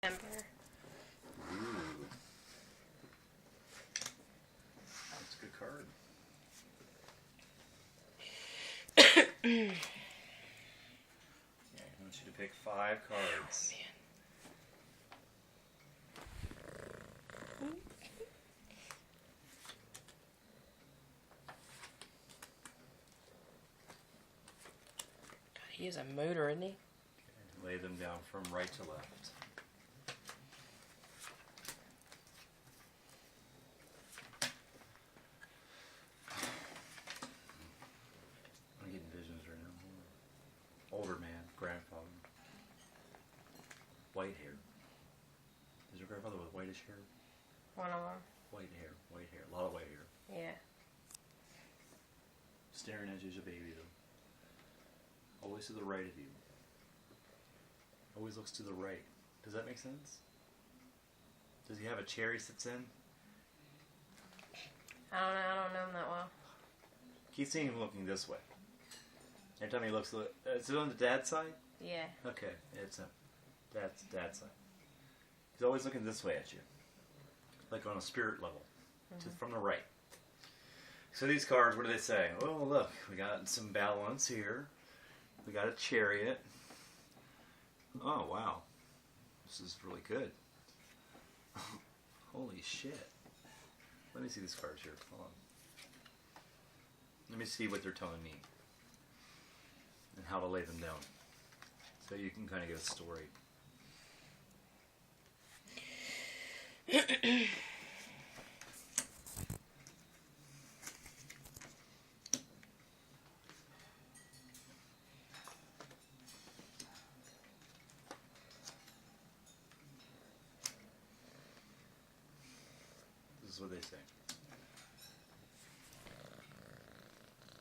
Ember. Ooh. That's a good card. Okay, I want you to pick 5 cards. He is a motor, isn't he? Okay, lay them down from right to left. I'm getting visions right now. Older man, grandfather. White hair. Is your grandfather with whitish hair? One of them. White hair, a lot of white hair. Yeah. Staring at you as a baby, though. Always to the right of you. Always looks to the right. Does that make sense? Does he have a chair he sits in? I don't know him that well. Keep seeing him looking this way. Every time he looks, is it on the dad's side? Yeah. Okay, it's him. Dad's side. He's always looking this way at you, like on a spirit level, from the right. So these cards, what do they say? Oh, look, we got some balance here. We got a chariot. Oh, wow. This is really good. Holy shit. Let me see these cards here. Hold on. Let me see what they're telling me. And how to lay them down. So you can kind of get a story. This is what they say.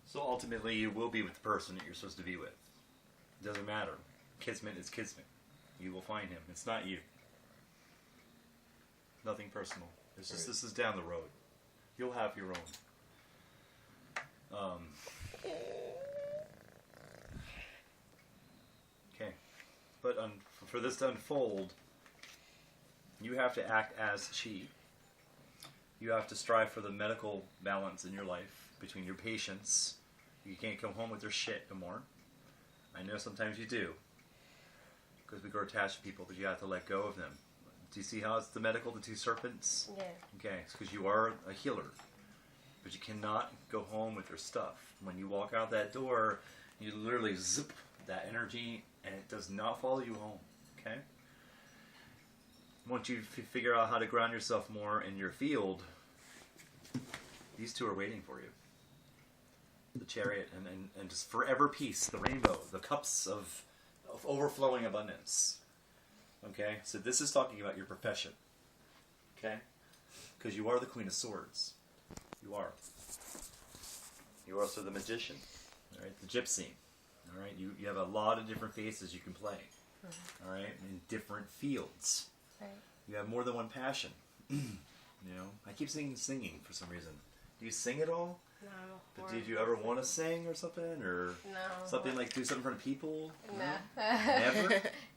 So ultimately, you will be with the person that you're supposed to be with. It doesn't matter. Kismet is kismet. You will find him. It's not you. Nothing personal. It's just this is down the road. You'll have your own. Okay, but for this to unfold, you have to act as she. You have to strive for the medical balance in your life between your patients. You can't come home with your shit no more. I know sometimes you do, because we grow attached to people, but you have to let go of them. Do you see how it's the medical, the 2 serpents? Yeah. Okay, it's because you are a healer, but you cannot go home with your stuff. When you walk out that door, you literally zip that energy, and it does not follow you home. Okay. Once you figure out how to ground yourself more in your field, these 2 are waiting for you. The chariot and just forever peace, the rainbow, the cups of overflowing abundance. Okay, so this is talking about your profession. Okay, because you are the Queen of Swords. You are. You're also the magician. All right, the gypsy. All right, you have a lot of different faces you can play. All right, in different fields. Right. You have more than one passion. You know, I keep singing for some reason. Do you sing at all? No. But did you ever want to sing or something? Or something like do something in front of people? No. Never?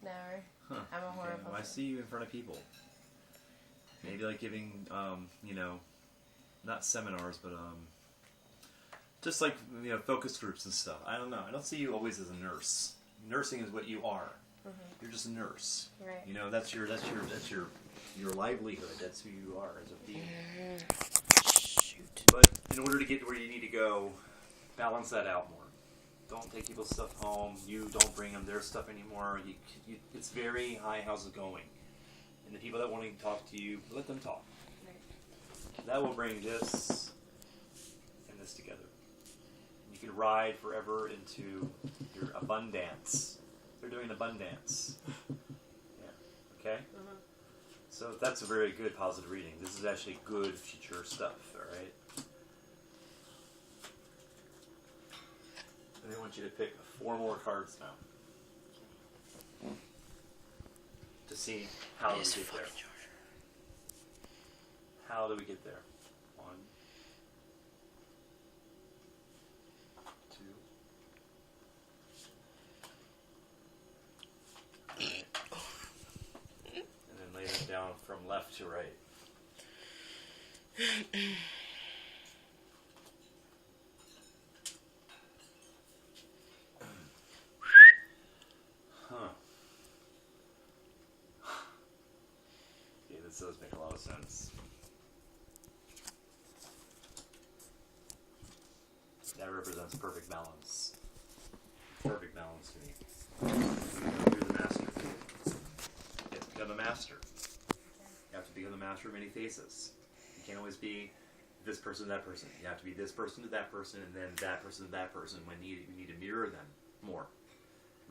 Never. Huh. I'm a horrible. Okay, well, I see you in front of people. Maybe like giving, not seminars, but just like, focus groups and stuff. I don't know. I don't see you always as a nurse. Nursing is what you are. You're just a nurse. Right. That's your livelihood. That's who you are as a being. Shoot. But in order to get to where you need to go, balance that out more. Don't take people's stuff home. You don't bring them their stuff anymore. It's very, hi, how's it going? And the people that want to talk to you, let them talk. Right. That will bring this and this together. You can ride forever into your abundance. They're doing abundance. Yeah. Okay? So that's a very good positive reading. This is actually good future stuff, alright? And I want you to pick 4 more cards now. To see how do we get there. How do we get there? 1, 2. And down from left to right. Huh. Yeah, this does make a lot of sense. That represents perfect balance. Perfect balance to me. You're the master. You have to become the master. You have to become the master of many faces. You can't always be this person to that person. You have to be this person to that person, and then that person to that person. When needed, you need to mirror them more.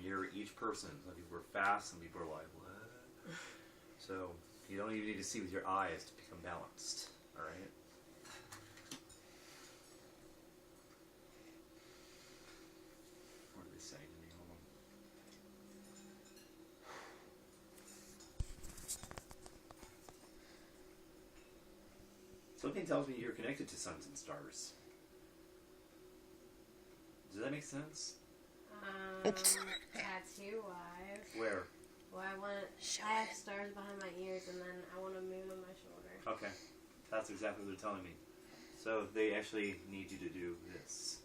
Mirror each person. Some people are fast, some people are like, what? So you don't even need to see with your eyes to become balanced. Alright? What are they saying to me? Hold on. Something tells me you're connected to suns and stars. Does that make sense? Tattoo wise. Where? Well, I have stars behind my ears, and then I want a moon on my shoulder. Okay. That's exactly what they're telling me. So they actually need you to do this.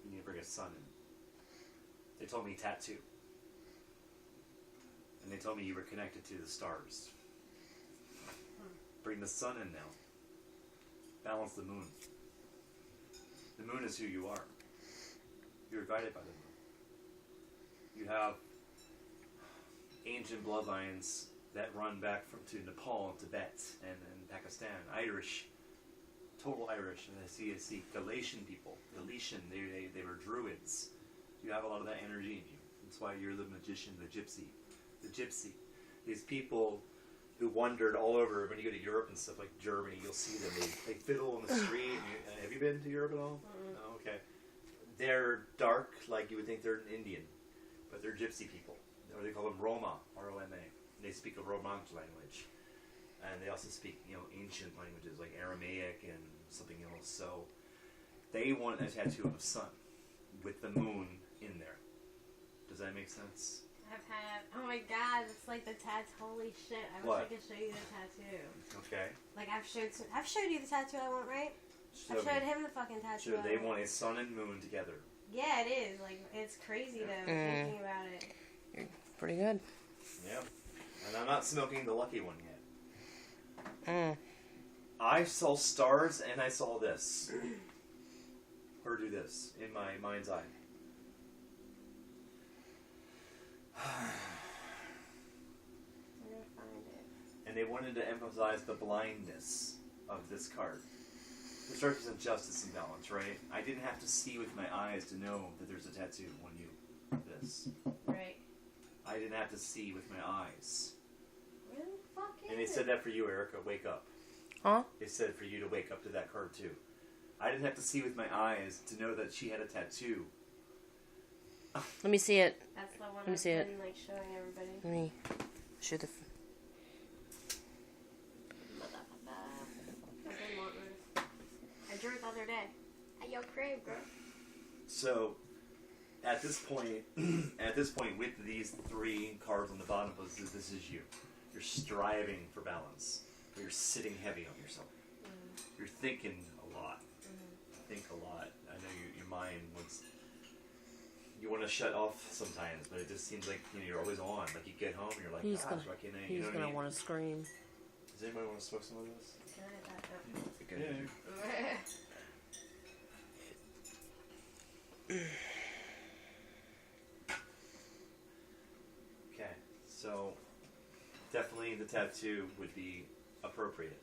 You need to bring a sun in. They told me tattoo. And they told me you were connected to the stars. Bring the sun in now. Balance the moon. The moon is who you are. You're guided by the moon. You have ancient bloodlines that run back to Nepal and Tibet and Pakistan. Irish. Total Irish. And I see Galatian people. Galatian, they were druids. You have a lot of that energy in you. That's why you're the magician, the gypsy. The gypsy. These people who wandered all over. When you go to Europe and stuff like Germany, you'll see them. They fiddle on the street. Have you been to Europe at all? Mm-hmm. No, okay. They're dark, like you would think they're an Indian, but they're gypsy people. Or they call them Roma, R-O-M-A. They speak a Romance language, and they also speak, ancient languages like Aramaic and something else. So they want a tattoo of the sun with the moon in there. Does that make sense? I've had, oh my god, it's like the tattoo. Holy shit! I wish I could show you the tattoo. Okay. Like I've showed you the tattoo I want, right? I showed him the fucking tattoo. So they want a sun and moon together. Yeah, it is. Like it's crazy though, thinking about it. You're pretty good. Yeah. And I'm not smoking the lucky one yet. I saw stars and I saw this. Or do this in my mind's eye. I'm gonna find it. And they wanted to emphasize the blindness of this card. This represents justice and balance, right? I didn't have to see with my eyes to know that there's a tattoo on you. This. Right. I didn't have to see with my eyes. Really? Fuck it. And they said that for you, Erica. Wake up. Huh? They said for you to wake up to that card too. I didn't have to see with my eyes to know that she had a tattoo. Let me see it. That's the one me I've see it. been like showing everybody. Let me show the. I didn't want this. I drew it the other day. At your crib, bro. So, at this point, with these three cards on the bottom, this is you. You're striving for balance, but you're sitting heavy on yourself. You're thinking a lot. Think a lot. I know your mind wants. You want to shut off sometimes, but it just seems like you're always on. Like you get home, and you're like, He's gosh, gonna, why can't I? he's You know what I gonna mean? want to scream. Does anybody want to smoke some of this? Can I have that? Yeah. Okay, so definitely the tattoo would be appropriate.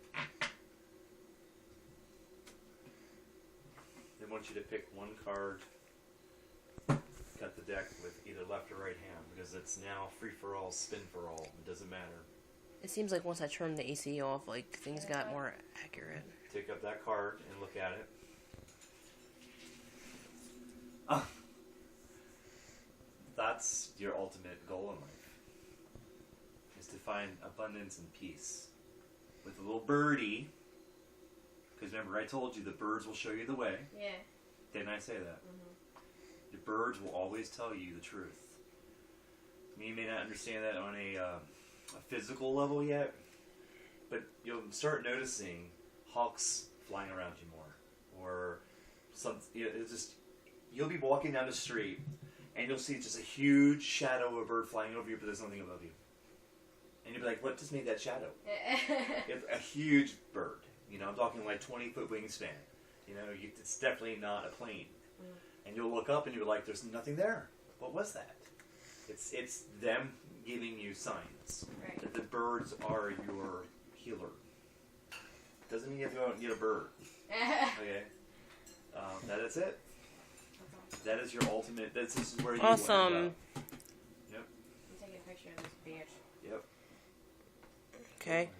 They want you to pick one card, cut the deck with either left or right hand, because it's now free for all, spin for all. It doesn't matter. It seems like once I turned the AC off, like things got more accurate. Take up that card and look at it. Ah. That's your ultimate goal in life, is to find abundance and peace. With a little birdie, because remember I told you the birds will show you the way. Yeah. Didn't I say that? The birds will always tell you the truth. You may not understand that on a a physical level yet, but you'll start noticing hawks flying around you more, or some. It's just you'll be walking down the street and you'll see just a huge shadow of a bird flying over you, but there's nothing above you, and you'll be like, "What just made that shadow?" It's a huge bird. I'm talking like 20-foot wingspan. It's definitely not a plane. And you'll look up and you're like, "There's nothing there. What was that?" It's them giving you signs that the birds are your healer. Doesn't mean you have to go out and get a bird. Okay, that's it. That is your ultimate. This is where you Awesome. end up. Yep. I'm taking a picture of this bitch. Yep. Okay.